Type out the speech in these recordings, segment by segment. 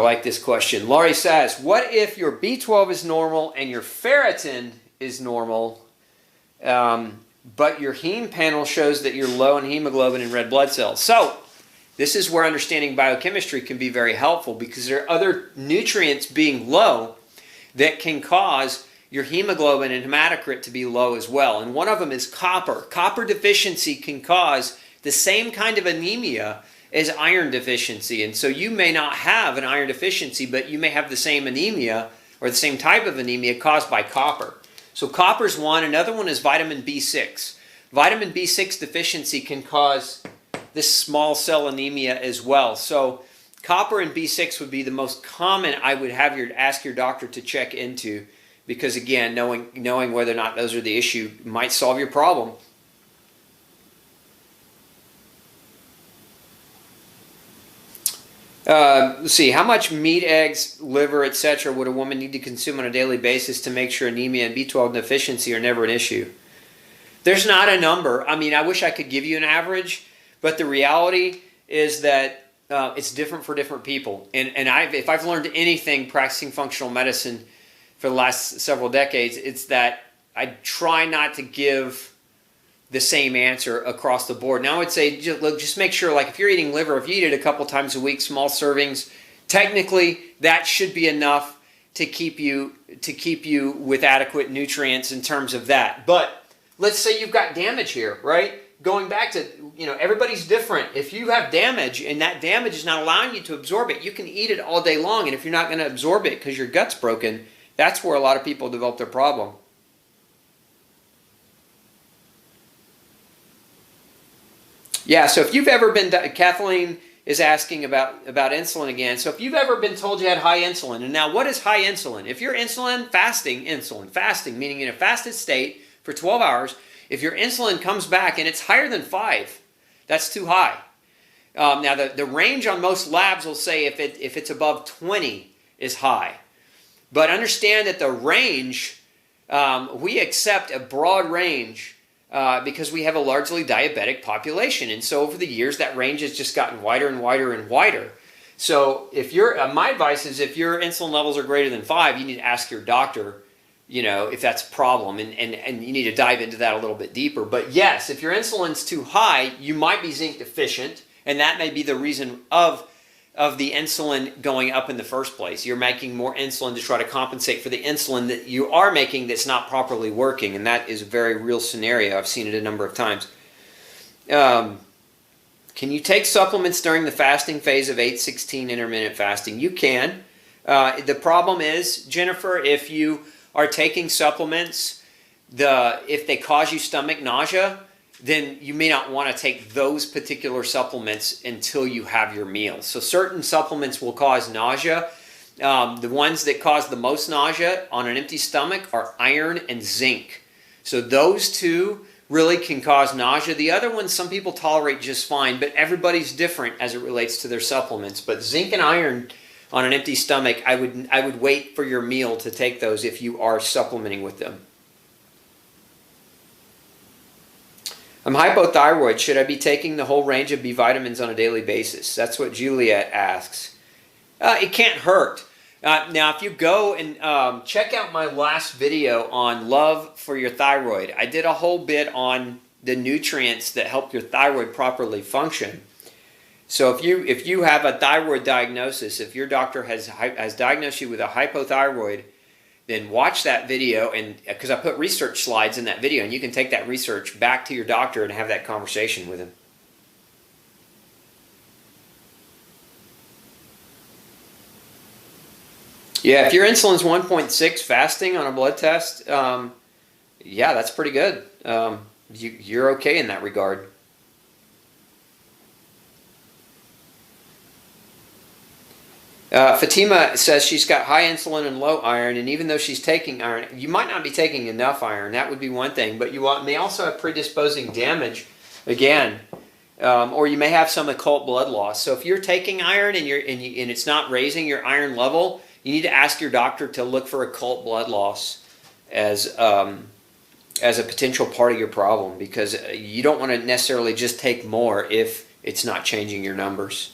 like this question. Laurie says, what if your B12 is normal and your ferritin is normal, but your heme panel shows that you're low in hemoglobin and red blood cells? So this is where understanding biochemistry can be very helpful, because there are other nutrients being low that can cause your hemoglobin and hematocrit to be low as well. And one of them is copper. Copper deficiency can cause the same kind of anemia as iron deficiency. And so you may not have an iron deficiency, but you may have the same anemia or the same type of anemia caused by copper. So copper's one. Another one is vitamin B6. Vitamin B6 deficiency can cause this small cell anemia as well. So copper and B6 would be the most common I would have ask your doctor to check into, because again, knowing whether or not those are the issue might solve your problem. Let's see, how much meat, eggs, liver, etc. would a woman need to consume on a daily basis to make sure anemia and B12 deficiency are never an issue? There's not a number. I mean, I wish I could give you an average, but the reality is that it's different for different people. And if I've learned anything practicing functional medicine for the last several decades, it's that I try not to give the same answer across the board. Now I would say, just make sure, like if you're eating liver, if you eat it a couple times a week, small servings, technically that should be enough to keep you with adequate nutrients in terms of that. But let's say you've got damage here, right? Going back to, everybody's different. If you have damage and that damage is not allowing you to absorb it, you can eat it all day long. And if you're not going to absorb it because your gut's broken, that's where a lot of people develop their problem. Yeah, so if you've ever been, Kathleen is asking about insulin again. So if you've ever been told you had high insulin, and now what is high insulin? If you're fasting meaning in a fasted state for 12 hours, if your insulin comes back and it's higher than 5, that's too high. Now the range on most labs will say if it's above 20 is high. But understand that the range, we accept a broad range because we have a largely diabetic population. And so over the years, that range has just gotten wider and wider and wider. So if my advice is if your insulin levels are greater than 5, you need to ask your doctor, if that's a problem, and you need to dive into that a little bit deeper. But yes, if your insulin's too high, you might be zinc deficient, and that may be the reason of the insulin going up in the first place. You're making more insulin to try to compensate for the insulin that you are making that's not properly working, and that is a very real scenario. I've seen it a number of times. Can you take supplements during the fasting phase of 8-16 intermittent fasting? You can. The problem is, Jennifer, if you are taking supplements, if they cause you stomach nausea, then you may not want to take those particular supplements until you have your meal. So certain supplements will cause nausea. The ones that cause the most nausea on an empty stomach are iron and zinc. So those two really can cause nausea. The other ones some people tolerate just fine, but everybody's different as it relates to their supplements. But zinc and iron on an empty stomach, I would wait for your meal to take those if you are supplementing with them. I'm hypothyroid. Should I be taking the whole range of B vitamins on a daily basis? That's what Juliet asks. It can't hurt. Now, if you go and check out my last video on love for your thyroid, I did a whole bit on the nutrients that help your thyroid properly function. So if you have a thyroid diagnosis, if your doctor has diagnosed you with a hypothyroid, then watch that video, and because I put research slides in that video, and you can take that research back to your doctor and have that conversation with him. Yeah, if your insulin's 1.6 fasting on a blood test, yeah, that's pretty good. You're okay in that regard. Fatima says she's got high insulin and low iron, and even though she's taking iron, you might not be taking enough iron. That would be one thing, but you may also have predisposing damage, again, or you may have some occult blood loss. So if you're taking iron and it's not raising your iron level, you need to ask your doctor to look for occult blood loss as a potential part of your problem, because you don't want to necessarily just take more if it's not changing your numbers.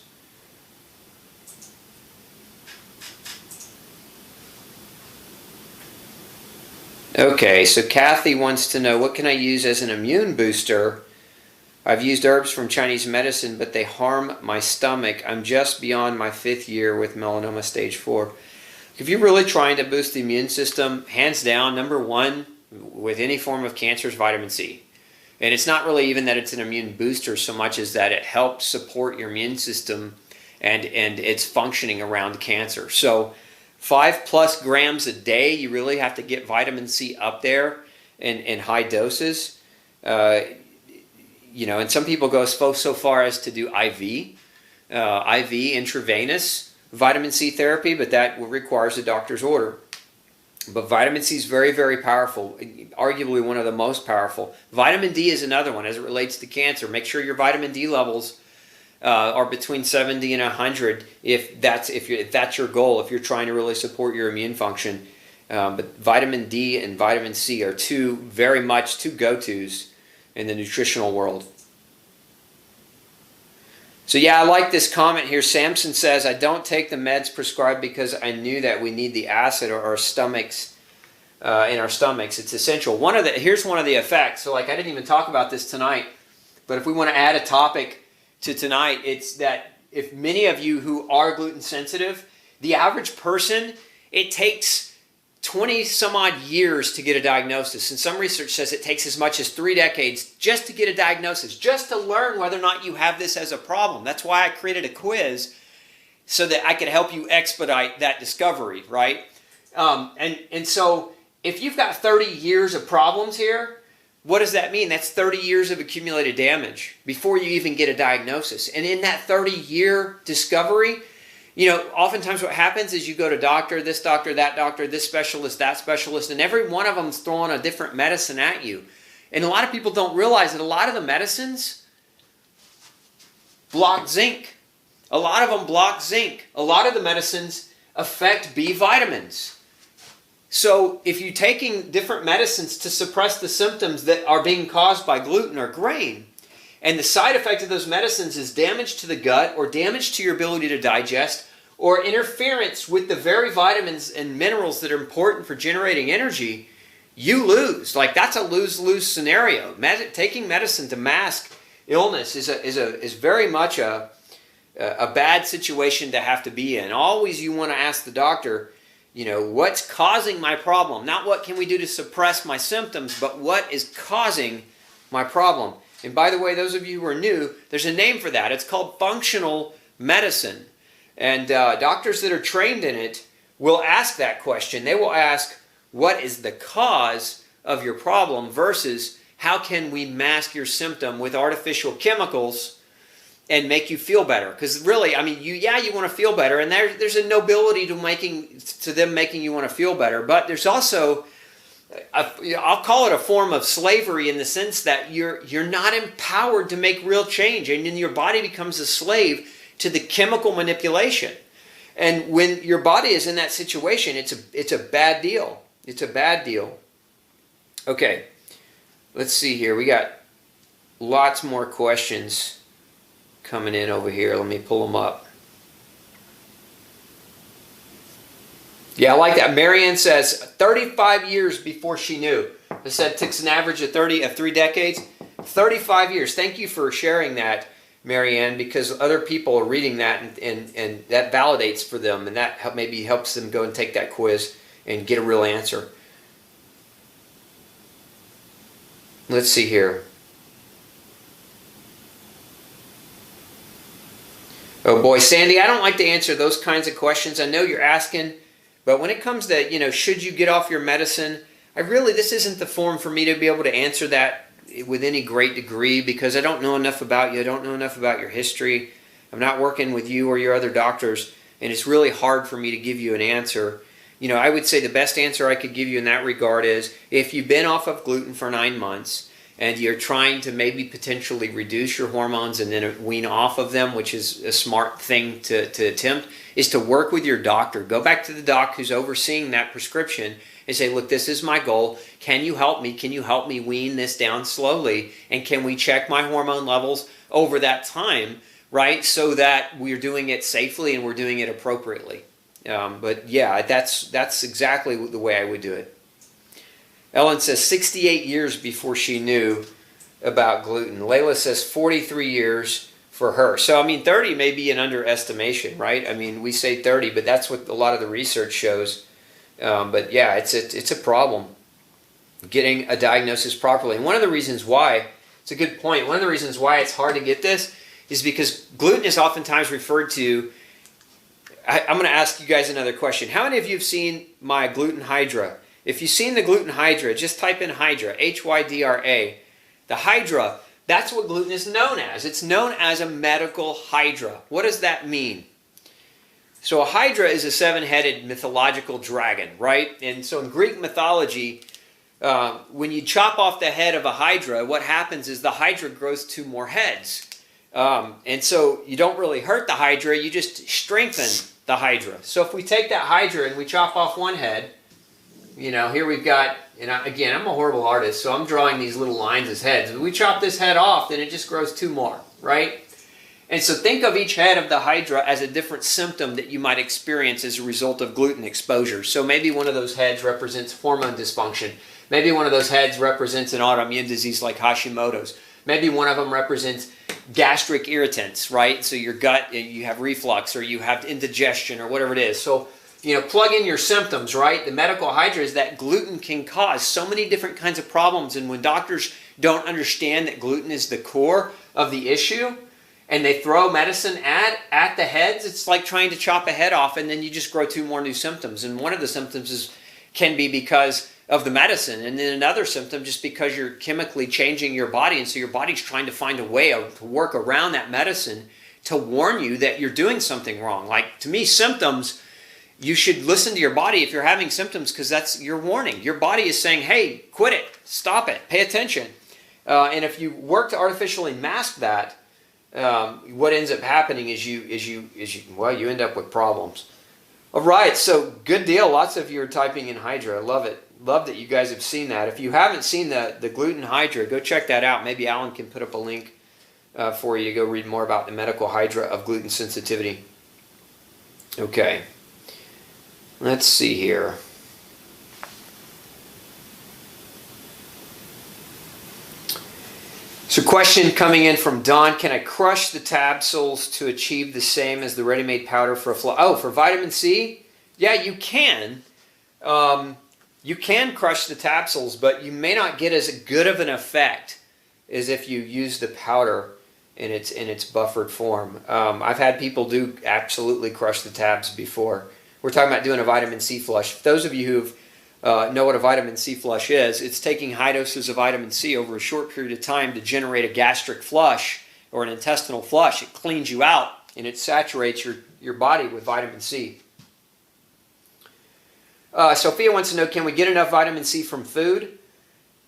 Okay, so Kathy wants to know, what can I use as an immune booster? I've used herbs from Chinese medicine, but they harm my stomach. I'm just beyond my 5th year with melanoma stage 4. If you're really trying to boost the immune system, hands down, number one with any form of cancer is vitamin C. And it's not really even that it's an immune booster so much as that it helps support your immune system and its functioning around cancer. So 5+ grams a day, you really have to get vitamin C up there in high doses. You know, and some people go so far as to do IV intravenous vitamin C therapy, but that requires a doctor's order. But vitamin C is very, very powerful, arguably one of the most powerful. Vitamin D is another one as it relates to cancer. Make sure your vitamin D levels are between 70 and 100 if that's your goal, if you're trying to really support your immune function. But vitamin D and vitamin C are very much two go-tos in the nutritional world. So yeah, I like this comment here. Samson says, I don't take the meds prescribed because I knew that we need the acid or our stomachs, in our stomachs. It's essential. Here's one of the effects. So like I didn't even talk about this tonight, but if we want to add a topic to tonight, it's that if many of you who are gluten sensitive, the average person, it takes 20 some odd years to get a diagnosis. And some research says it takes as much as 3 decades just to get a diagnosis, just to learn whether or not you have this as a problem. That's why I created a quiz so that I could help you expedite that discovery, right? And so if you've got 30 years of problems here, what does that mean? That's 30 years of accumulated damage before you even get a diagnosis. And in that 30-year discovery, you know, oftentimes what happens is you go to doctor, this specialist, that specialist, and every one of them is throwing a different medicine at you. And a lot of people don't realize that a lot of the medicines block zinc. A lot of them block zinc. A lot of the medicines affect B vitamins. So if you're taking different medicines to suppress the symptoms that are being caused by gluten or grain, and the side effect of those medicines is damage to the gut or damage to your ability to digest or interference with the very vitamins and minerals that are important for generating energy, you lose. Like that's a lose-lose scenario. Taking medicine to mask illness is very much a bad situation to have to be in. Always you want to ask the doctor, you know, what's causing my problem? Not what can we do to suppress my symptoms, but what is causing my problem? And by the way, those of you who are new, there's a name for that. It's called functional medicine. And doctors that are trained in it will ask that question. They will ask, what is the cause of your problem versus how can we mask your symptom with artificial chemicals and make you feel better? Because really, I mean, you want to feel better, and there's a nobility to them making you want to feel better. But there's also, I'll call it a form of slavery in the sense that you're not empowered to make real change, and then your body becomes a slave to the chemical manipulation. And when your body is in that situation, it's a bad deal. It's a bad deal. Okay, let's see here. We got lots more questions coming in over here. Let me pull them up. Yeah, I like that. Marianne says 35 years before she knew. I said it takes an average of 3 decades. 35 years. Thank you for sharing that, Marianne, because other people are reading that and that validates for them, and that maybe helps them go and take that quiz and get a real answer. Let's see here. Oh boy, Sandy, I don't like to answer those kinds of questions. I know you're asking, but when it comes to, you know, should you get off your medicine, this isn't the forum for me to be able to answer that with any great degree because I don't know enough about you. I don't know enough about your history. I'm not working with you or your other doctors, and it's really hard for me to give you an answer. You know, I would say the best answer I could give you in that regard is if you've been off of gluten for 9 months, and you're trying to maybe potentially reduce your hormones and then wean off of them, which is a smart thing to attempt, is to work with your doctor. Go back to the doc who's overseeing that prescription and say, look, this is my goal. Can you help me? Can you help me wean this down slowly? And can we check my hormone levels over that time, right? So that we're doing it safely and we're doing it appropriately. But yeah, that's exactly the way I would do it. Ellen says 68 years before she knew about gluten. Layla says 43 years for her. So, I mean, 30 may be an underestimation, right? I mean, we say 30, but that's what a lot of the research shows. But yeah, it's a problem getting a diagnosis properly. And one of the reasons why, it's a good point, one of the reasons why it's hard to get this is because gluten is oftentimes referred to. I'm going to ask you guys another question. How many of you have seen my gluten Hydra? If you've seen the gluten Hydra, just type in Hydra, Hydra. The Hydra, that's what gluten is known as. It's known as a medical Hydra. What does that mean? So a Hydra is a seven-headed mythological dragon, right? And so in Greek mythology, when you chop off the head of a Hydra, what happens is the Hydra grows two more heads. And so you don't really hurt the Hydra, you just strengthen the Hydra. So if we take that Hydra and we chop off one head, you know, here we've got, and again, I'm a horrible artist, so I'm drawing these little lines as heads. If we chop this head off, then it just grows two more, right? And so think of each head of the Hydra as a different symptom that you might experience as a result of gluten exposure. So maybe one of those heads represents hormone dysfunction. Maybe one of those heads represents an autoimmune disease like Hashimoto's. Maybe one of them represents gastric irritants, right? So your gut, you have reflux or you have indigestion or whatever it is. So, you know, plug in your symptoms, right? The medical Hydra is that gluten can cause so many different kinds of problems. And when doctors don't understand that gluten is the core of the issue and they throw medicine at the heads, it's like trying to chop a head off and then you just grow two more new symptoms. And one of the symptoms can be because of the medicine, and then another symptom just because you're chemically changing your body, and so your body's trying to find a way to work around that medicine to warn you that you're doing something wrong. Like, to me, symptoms, you should listen to your body if you're having symptoms, because that's your warning. Your body is saying, hey, quit it, stop it, pay attention. And if you work to artificially mask that, what ends up happening is you end up with problems. All right, so good deal. Lots of you are typing in Hydra. I love it. Love that you guys have seen that. If you haven't seen the gluten Hydra, go check that out. Maybe Alan can put up a link for you to go read more about the medical Hydra of gluten sensitivity. Okay. Let's see here. So question coming in from Don. Can I crush the capsules to achieve the same as the ready-made powder for a flush? Oh, for vitamin C? Yeah, you can. You can crush the capsules, but you may not get as good of an effect as if you use the powder in its buffered form. I've had people do absolutely crush the tabs before. We're talking about doing a vitamin C flush. For those of you who know what a vitamin C flush is, it's taking high doses of vitamin C over a short period of time to generate a gastric flush or an intestinal flush. It cleans you out and it saturates your body with vitamin C. Sophia wants to know, can we get enough vitamin C from food?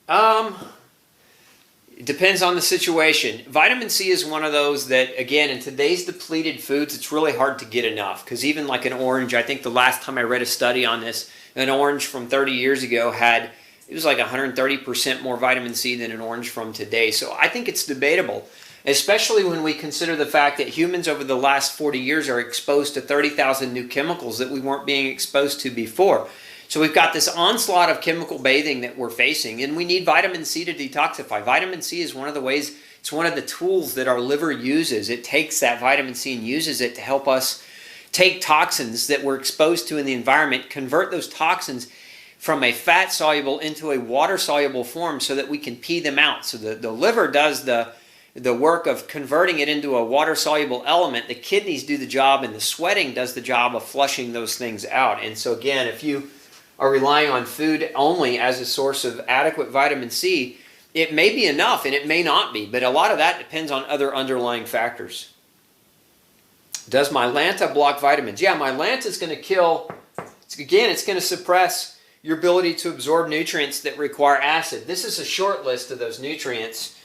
It depends on the situation. Vitamin C is one of those that, again, in today's depleted foods, it's really hard to get enough. Because even like an orange, I think the last time I read a study on this, an orange from 30 years ago it was like 130% more vitamin C than an orange from today. So I think it's debatable, especially when we consider the fact that humans over the last 40 years are exposed to 30,000 new chemicals that we weren't being exposed to before. So we've got this onslaught of chemical bathing that we're facing, and we need vitamin C to detoxify. Vitamin C is one of the ways, it's one of the tools that our liver uses. It takes that vitamin C and uses it to help us take toxins that we're exposed to in the environment, convert those toxins from a fat-soluble into a water-soluble form so that we can pee them out. So the liver does the work of converting it into a water-soluble element. The kidneys do the job, and the sweating does the job of flushing those things out. And so again, if you are relying on food only as a source of adequate vitamin C, it may be enough and it may not be, but a lot of that depends on other underlying factors. Does Mylanta block vitamins? Yeah, Mylanta is going to kill, again, it's going to suppress your ability to absorb nutrients that require acid. This is a short list of those nutrients,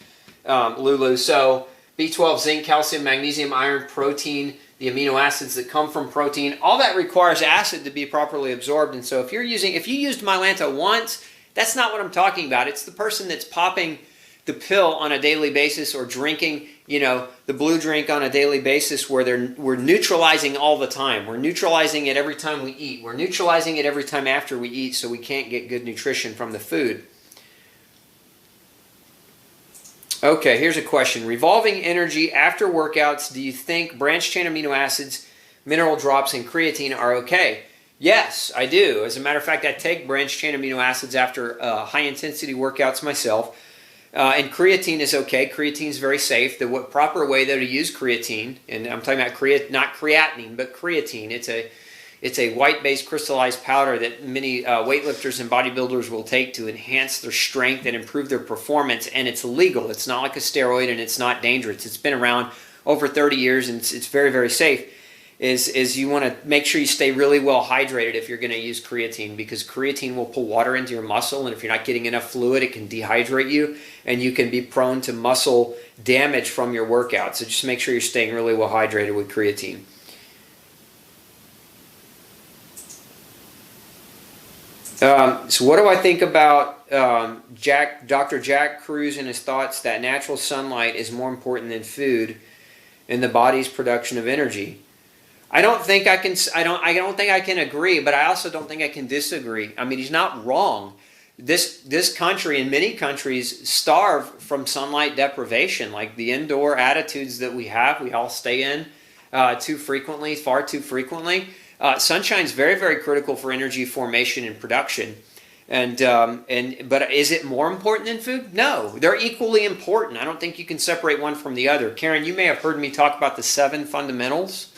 Lulu. So B12, zinc, calcium, magnesium, iron, protein, the amino acids that come from protein, all that requires acid to be properly absorbed. And so if you used Mylanta once, that's not what I'm talking about. It's the person that's popping the pill on a daily basis or drinking, you know, the blue drink on a daily basis where we're neutralizing all the time. We're neutralizing it every time we eat. We're neutralizing it every time after we eat, so we can't get good nutrition from the food. Okay, here's a question. Revolving energy after workouts, do you think branched-chain amino acids, mineral drops, and creatine are okay? Yes, I do. As a matter of fact, I take branched-chain amino acids after high-intensity workouts myself. And creatine is okay. Creatine is very safe. The proper way, though, to use creatine, and I'm talking about not creatinine, but creatine. It's a white-based crystallized powder that many weightlifters and bodybuilders will take to enhance their strength and improve their performance. And it's legal. It's not like a steroid, and it's not dangerous. It's been around over 30 years, and it's very, very safe. Is you want to make sure you stay really well hydrated if you're going to use creatine, because creatine will pull water into your muscle, and if you're not getting enough fluid, it can dehydrate you, and you can be prone to muscle damage from your workout. So just make sure you're staying really well hydrated with creatine. So what do I think about Dr. Jack Cruz and his thoughts that natural sunlight is more important than food in the body's production of energy? I don't think I can agree, but I also don't think I can disagree. I mean, he's not wrong. This country and many countries starve from sunlight deprivation, like the indoor attitudes that we have. We all stay in too frequently, far too frequently. Sunshine is very, very critical for energy formation and production. But is it more important than food? No, they're equally important. I don't think you can separate one from the other. Karen, you may have heard me talk about the 7 fundamentals.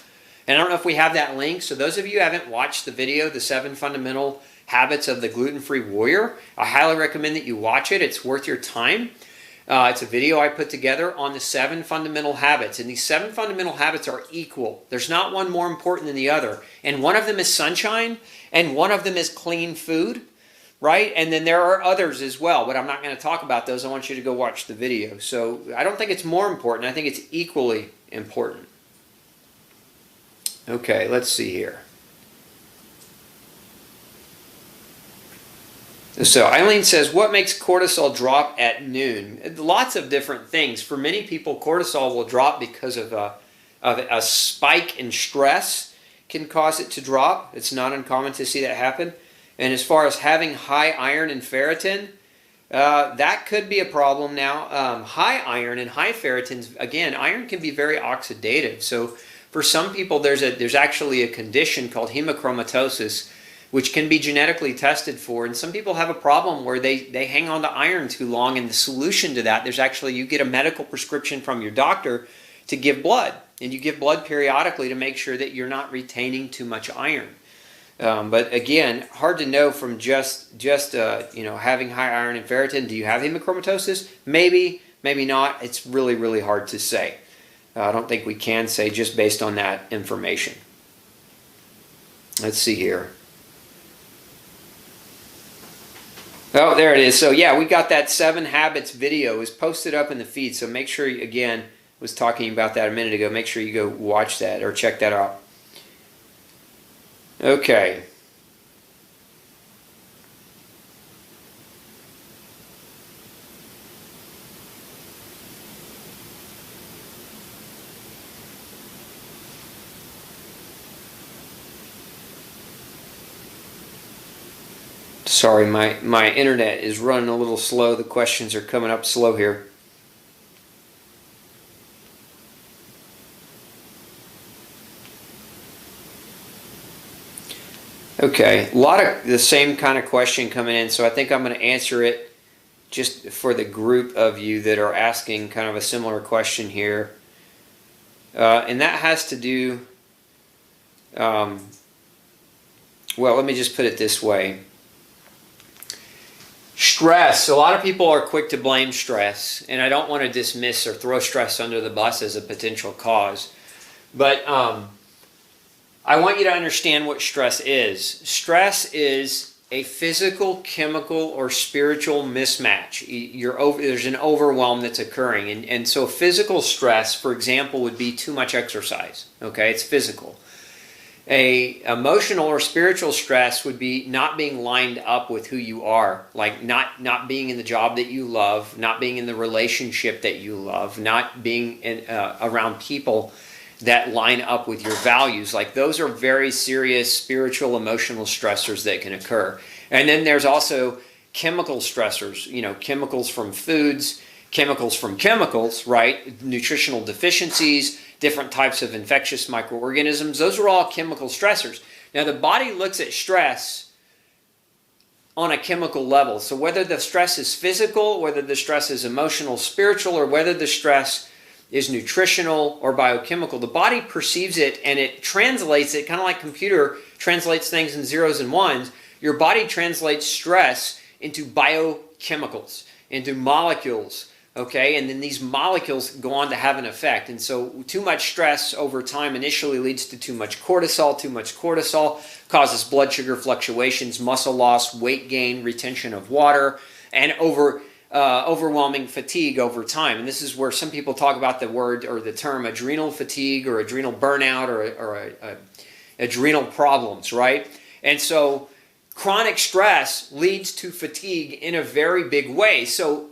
And I don't know if we have that link. So those of you who haven't watched the video, the 7 fundamental habits of the gluten-free warrior, I highly recommend that you watch it. It's worth your time. It's a video I put together on the 7 fundamental habits. And these 7 fundamental habits are equal. There's not one more important than the other. And one of them is sunshine, and one of them is clean food, right? And then there are others as well, but I'm not going to talk about those. I want you to go watch the video. So I don't think it's more important. I think it's equally important. Okay, let's see here. So Eileen says, what makes cortisol drop at noon? Lots of different things. For many people, cortisol will drop because of a spike in stress can cause it to drop. It's not uncommon to see that happen. And as far as having high iron and ferritin, that could be a problem now. High iron and high ferritin, again, iron can be very oxidative. So for some people, there's actually a condition called hemochromatosis, which can be genetically tested for. And some people have a problem where they hang on to iron too long, and the solution to that, you get a medical prescription from your doctor to give blood. And you give blood periodically to make sure that you're not retaining too much iron. But again, hard to know from just having high iron and ferritin. Do you have hemochromatosis? Maybe, maybe not. It's really, really hard to say. I don't think we can say just based on that information. Let's see here. Oh, there it is. So yeah, we got that 7 habits video is posted up in the feed. So make sure, again, was talking about that a minute ago. Make sure you go watch that or check that out. Okay. Sorry, my internet is running a little slow. The questions are coming up slow here. Okay, a lot of the same kind of question coming in, so I think I'm going to answer it just for the group of you that are asking kind of a similar question here. And that has to do, well, let me just put it this way. Stress. A lot of people are quick to blame stress, and I don't want to dismiss or throw stress under the bus as a potential cause. But I want you to understand what stress is. Stress is a physical, chemical, or spiritual mismatch. There's an overwhelm that's occurring. And so physical stress, for example, would be too much exercise. Okay, it's physical. A emotional or spiritual stress would be not being lined up with who you are, like not being in the job that you love, not being in the relationship that you love, not being around people that line up with your values. Like those are very serious spiritual, emotional stressors that can occur. And then there's also chemical stressors, chemicals from foods, chemicals from chemicals, right? Nutritional deficiencies, different types of infectious microorganisms. Those are all chemical stressors. Now, the body looks at stress on a chemical level. So whether the stress is physical, whether the stress is emotional, spiritual, or whether the stress is nutritional or biochemical, the body perceives it and it translates it, kind of like computer translates things in zeros and ones. Your body translates stress into biochemicals, into molecules. Okay, and then these molecules go on to have an effect. And so too much stress over time initially leads to too much cortisol. Too much cortisol causes blood sugar fluctuations, muscle loss, weight gain, retention of water, and overwhelming fatigue over time. And this is where some people talk about the word or the term adrenal fatigue or adrenal burnout or adrenal problems, right? And so chronic stress leads to fatigue in a very big way. So,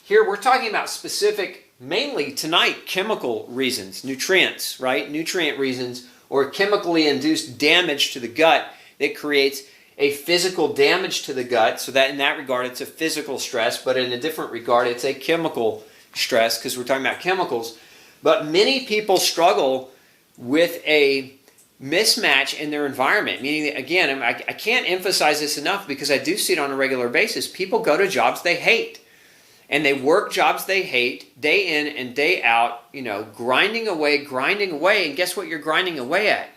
here we're talking about specific, mainly tonight, chemical reasons, nutrients, right? Nutrient reasons, or chemically induced damage to the gut that creates a physical damage to the gut. So that in that regard, it's a physical stress, but in a different regard, it's a chemical stress because we're talking about chemicals. But many people struggle with a mismatch in their environment, meaning that, again, I can't emphasize this enough because I do see it on a regular basis. People go to jobs they hate. And they work jobs they hate day in and day out, grinding away. And guess what you're grinding away at?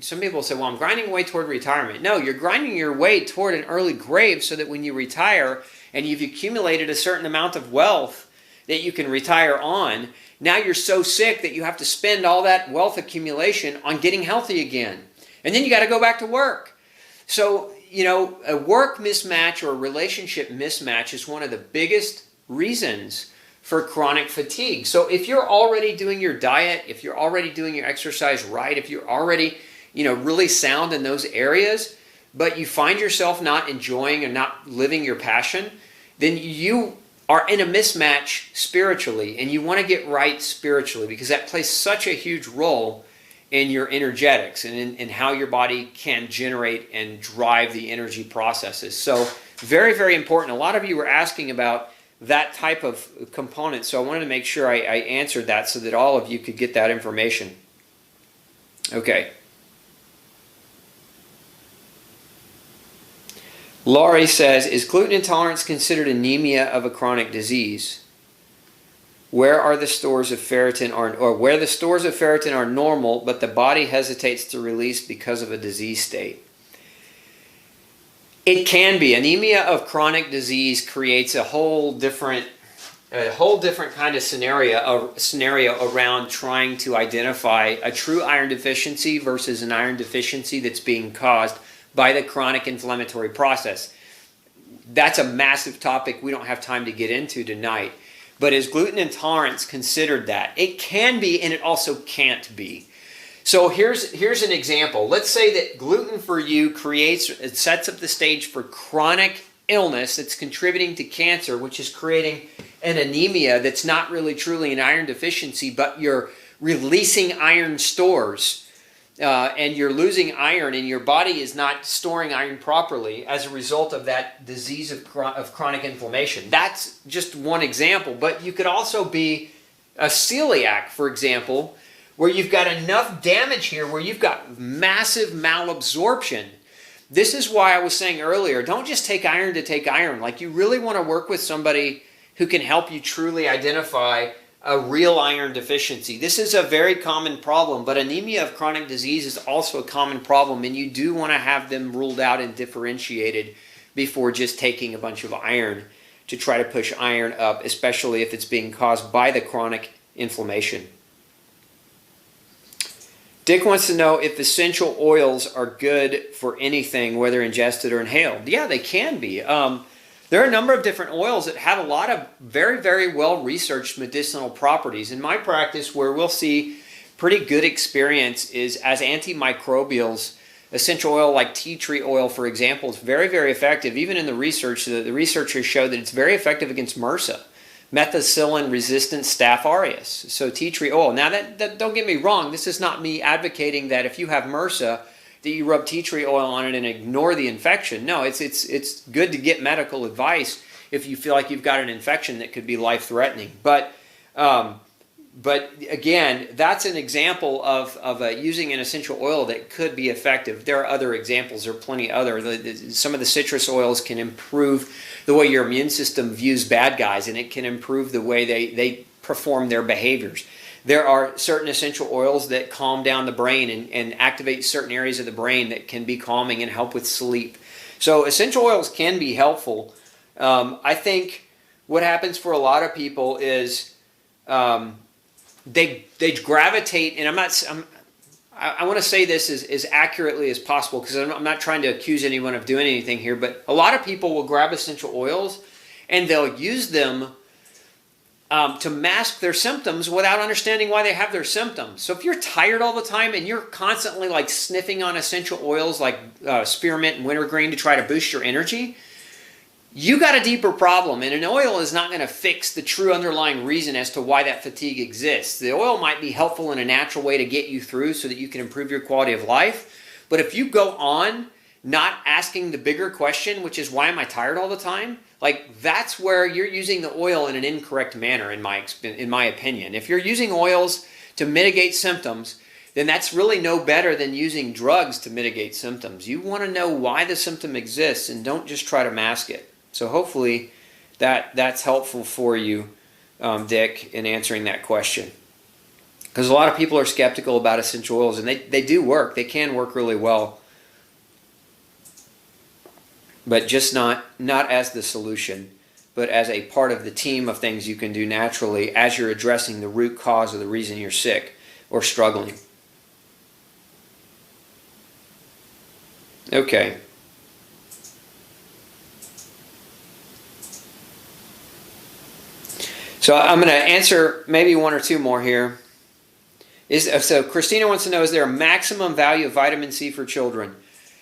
Some people say, well, I'm grinding away toward retirement. No, you're grinding your way toward an early grave so that when you retire and you've accumulated a certain amount of wealth that you can retire on, now you're so sick that you have to spend all that wealth accumulation on getting healthy again. And then you got to go back to work. So, a work mismatch or a relationship mismatch is one of the biggest reasons for chronic fatigue. So if you're already doing your diet, if you're already doing your exercise right, if you're already, really sound in those areas, but you find yourself not enjoying and not living your passion, then you are in a mismatch spiritually, and you want to get right spiritually because that plays such a huge role in your energetics and in how your body can generate and drive the energy processes. So very, very important. A lot of you were asking about that type of component, so I wanted to make sure I answered that so that all of you could get that information. Okay. Laurie says, is gluten intolerance considered anemia of a chronic disease? Where are the stores of ferritin where the stores of ferritin are normal, but the body hesitates to release because of a disease state? It can be. Anemia of chronic disease creates a whole different kind of scenario around trying to identify a true iron deficiency versus an iron deficiency that's being caused by the chronic inflammatory process. That's a massive topic we don't have time to get into tonight. But is gluten intolerance considered that? It can be, and it also can't be. So here's an example. Let's say that gluten for you sets up the stage for chronic illness that's contributing to cancer, which is creating an anemia that's not really truly an iron deficiency, but you're releasing iron stores and you're losing iron, and your body is not storing iron properly as a result of that disease of chronic inflammation. That's just one example, but you could also be a celiac, for example, where you've got enough damage here where you've got massive malabsorption. This is why I was saying earlier, don't just take iron to take iron. Like, you really want to work with somebody who can help you truly identify a real iron deficiency. This is a very common problem, but anemia of chronic disease is also a common problem, and you do want to have them ruled out and differentiated before just taking a bunch of iron to try to push iron up, especially if it's being caused by the chronic inflammation. Dick wants to know if essential oils are good for anything, whether ingested or inhaled. Yeah, they can be. There are a number of different oils that have a lot of very, very well-researched medicinal properties. In my practice, where we'll see pretty good experience is as antimicrobials. Essential oil like tea tree oil, for example, is very, very effective. Even in the research, the researchers show that it's very effective against MRSA, methicillin-resistant Staph aureus. So tea tree oil. Now, that don't get me wrong. This is not me advocating that if you have MRSA, that you rub tea tree oil on it and ignore the infection. No, it's good to get medical advice if you feel like you've got an infection that could be life-threatening. But again, that's an example of using an essential oil that could be effective. There are other examples. There are plenty other. Some of the citrus oils can improve the way your immune system views bad guys, and it can improve the way they perform their behaviors. There are certain essential oils that calm down the brain and activate certain areas of the brain that can be calming and help with sleep. So essential oils can be helpful. I think what happens for a lot of people is they gravitate, and I want to say this as accurately as possible because I'm not trying to accuse anyone of doing anything here, but a lot of people will grab essential oils and they'll use them to mask their symptoms without understanding why they have their symptoms. So if you're tired all the time and you're constantly like sniffing on essential oils like spearmint and wintergreen to try to boost your energy, you got a deeper problem, and an oil is not going to fix the true underlying reason as to why that fatigue exists. The oil might be helpful in a natural way to get you through so that you can improve your quality of life, but if you go on not asking the bigger question, which is why am I tired all the time, like that's where you're using the oil in an incorrect manner in my opinion. If you're using oils to mitigate symptoms, then that's really no better than using drugs to mitigate symptoms. You want to know why the symptom exists and don't just try to mask it. So hopefully that's helpful for you, Dick, in answering that question. Because a lot of people are skeptical about essential oils, and they do work. They can work really well. But just not as the solution, but as a part of the team of things you can do naturally as you're addressing the root cause of the reason you're sick or struggling. Okay. So I'm going to answer maybe one or two more here. So Christina wants to know, is there a maximum value of vitamin C for children?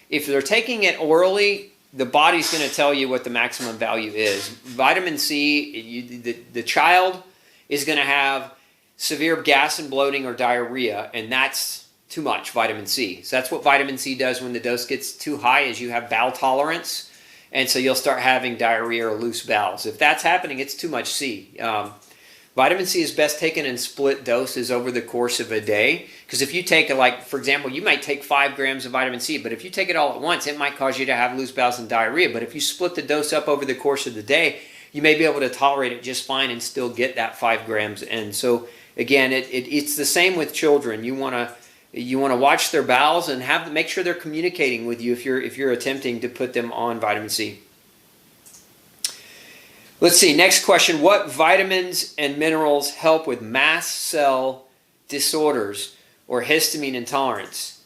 If they're taking it orally, the body's going to tell you what the maximum value is. Vitamin C, the child is going to have severe gas and bloating or diarrhea, and that's too much vitamin C. So that's what vitamin C does when the dose gets too high, is you have bowel tolerance. And so you'll start having diarrhea or loose bowels. If that's happening, it's too much C. Vitamin C is best taken in split doses over the course of a day. Because if you take, like, for example, you might take 5 grams of vitamin C, but if you take it all at once, it might cause you to have loose bowels and diarrhea. But if you split the dose up over the course of the day, you may be able to tolerate it just fine and still get that 5 grams in. So again, it's the same with children. You want to watch their bowels and make sure they're communicating with you if you're attempting to put them on vitamin C. Let's see, next question. What vitamins and minerals help with mast cell disorders or histamine intolerance?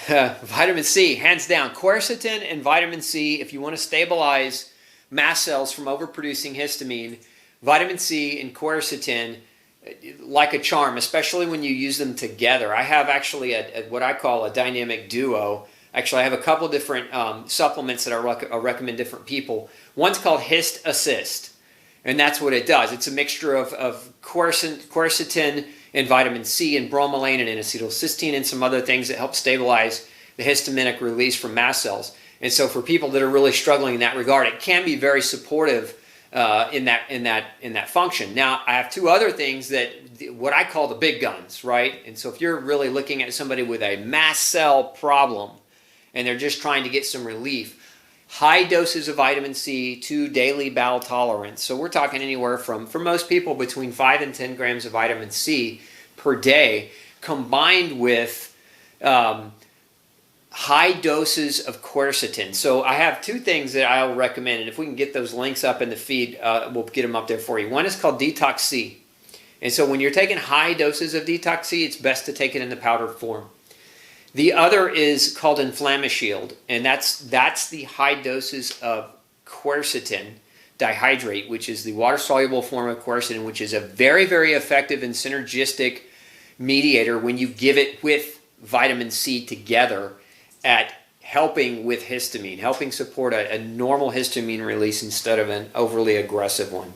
Vitamin C, hands down. Quercetin and vitamin C, if you want to stabilize mast cells from overproducing histamine, vitamin C and quercetin, like a charm, especially when you use them together. I have actually what I call a dynamic duo. Actually, I have a couple different supplements that I recommend different people. One's called Hist Assist, and that's what it does. It's a mixture of quercetin and vitamin C and bromelain and N-acetylcysteine and some other things that help stabilize the histaminic release from mast cells. And so for people that are really struggling in that regard, it can be very supportive in that function. Now, I have two other things that what I call the big guns, right? And so if you're really looking at somebody with a mast cell problem and they're just trying to get some relief, high doses of vitamin C to daily bowel tolerance. So we're talking anywhere from, for most people, between 5 and 10 grams of vitamin C per day, combined with high doses of quercetin. So I have two things that I'll recommend, and if we can get those links up in the feed, we'll get them up there for you. One is called Detox C. And so when you're taking high doses of Detox C, it's best to take it in the powder form. The other is called InflamaShield, and that's the high doses of quercetin dihydrate, which is the water-soluble form of quercetin, which is a very, very effective and synergistic mediator when you give it with vitamin C together at helping with histamine, helping support a normal histamine release instead of an overly aggressive one.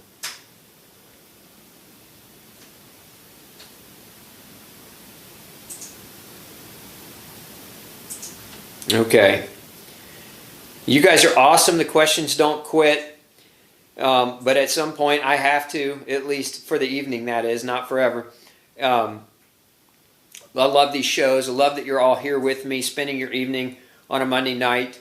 Okay. You guys are awesome. The questions don't quit. But at some point I have to, at least for the evening, that is, not forever. I love these shows. I love that you're all here with me, spending your evening on a Monday night.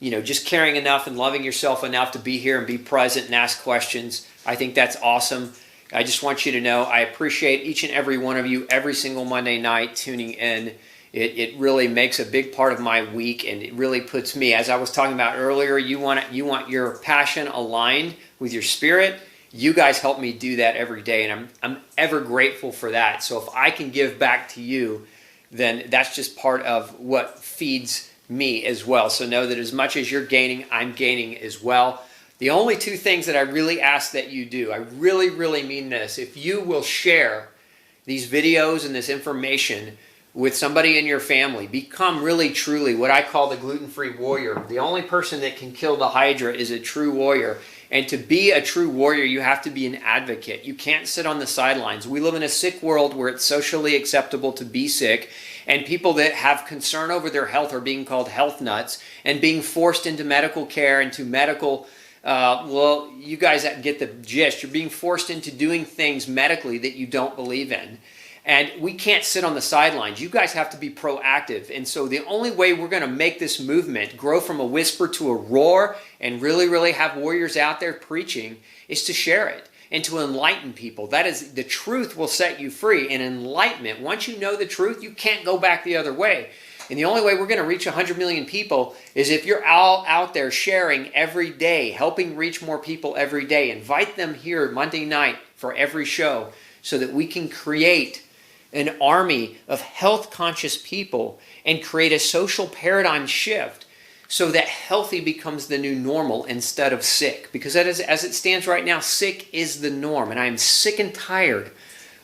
Just caring enough and loving yourself enough to be here and be present and ask questions. I think that's awesome. I just want you to know I appreciate each and every one of you every single Monday night tuning in. It really makes a big part of my week, and it really puts me, as I was talking about earlier, you want your passion aligned with your spirit. You guys help me do that every day, and I'm ever grateful for that. So if I can give back to you, then that's just part of what feeds me as well. So know that as much as you're gaining, I'm gaining as well. The only two things that I really ask that you do, I really, really mean this, if you will share these videos and this information with somebody in your family, become really, truly what I call the gluten-free warrior. The only person that can kill the Hydra is a true warrior. And to be a true warrior, you have to be an advocate. You can't sit on the sidelines. We live in a sick world where it's socially acceptable to be sick, and people that have concern over their health are being called health nuts and being forced into medical care, into medical, you guys get the gist. You're being forced into doing things medically that you don't believe in. And we can't sit on the sidelines. You guys have to be proactive. And so the only way we're going to make this movement grow from a whisper to a roar and really, really have warriors out there preaching is to share it and to enlighten people. That is, the truth will set you free. And enlightenment, once you know the truth, you can't go back the other way. And the only way we're going to reach 100 million people is if you're all out there sharing every day, helping reach more people every day. Invite them here Monday night for every show so that we can create an army of health-conscious people and create a social paradigm shift so that healthy becomes the new normal instead of sick. Because that is, as it stands right now, sick is the norm. And I am sick and tired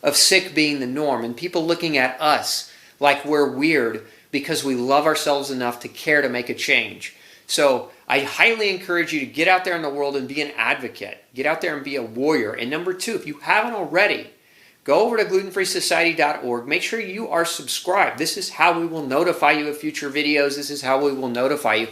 of sick being the norm and people looking at us like we're weird because we love ourselves enough to care to make a change. So I highly encourage you to get out there in the world and be an advocate. Get out there and be a warrior. And number two, if you haven't already, go over to glutenfreesociety.org. Make sure you are subscribed. This is how we will notify you of future videos. This is how we will notify you.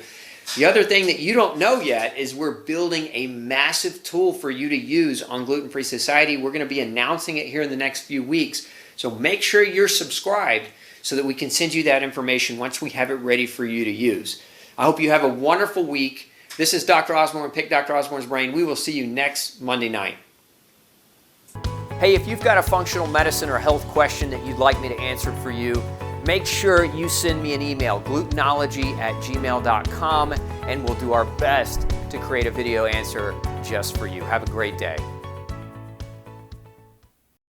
The other thing that you don't know yet is we're building a massive tool for you to use on Gluten Free Society. We're going to be announcing it here in the next few weeks. So make sure you're subscribed so that we can send you that information once we have it ready for you to use. I hope you have a wonderful week. This is Dr. Osborne, Pick Dr. Osborne's Brain. We will see you next Monday night. Hey, if you've got a functional medicine or health question that you'd like me to answer for you, make sure you send me an email, glutenology@gmail.com, and we'll do our best to create a video answer just for you. Have a great day.